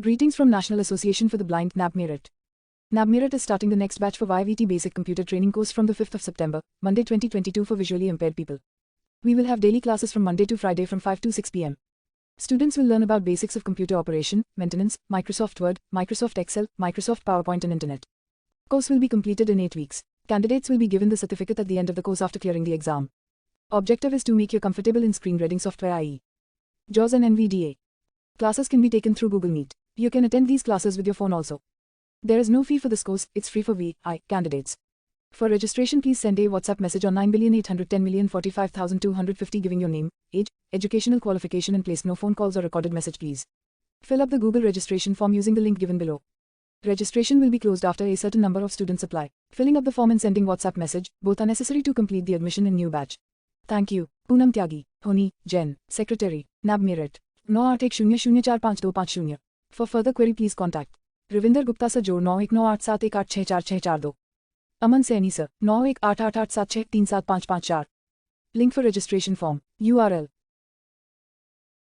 Greetings from National Association for the Blind, NAB Meerut. NAB Meerut is starting the next batch for YVT Basic Computer Training course from the 5th of September, Monday 2022 for visually impaired people. We will have daily classes from Monday to Friday from 5 to 6 p.m. Students will learn about basics of computer operation, maintenance, Microsoft Word, Microsoft Excel, Microsoft PowerPoint and Internet. Course will be completed in 8 weeks. Candidates will be given the certificate at the end of the course after clearing the exam. Objective is to make you comfortable in screen reading software i.e. JAWS and NVDA. Classes can be taken through Google Meet. You can attend these classes with your phone also. There is no fee for this course, it's free for VI candidates. For registration, please send a WhatsApp message on 9,810,045,250 giving your name, age, educational qualification and place. No phone calls or recorded message please. Fill up the Google registration form using the link given below. Registration will be closed after a certain number of students apply. Filling up the form and sending WhatsApp message, both are necessary to complete the admission in new batch. Thank you. Poonam Tyagi, Honi, Jen, Secretary, NAB Meerut. 9110045250. For further query please contact Ravinder Gupta sir जोड़ 918887164642. Aman Saini sir 918887637554. Link for registration form. URL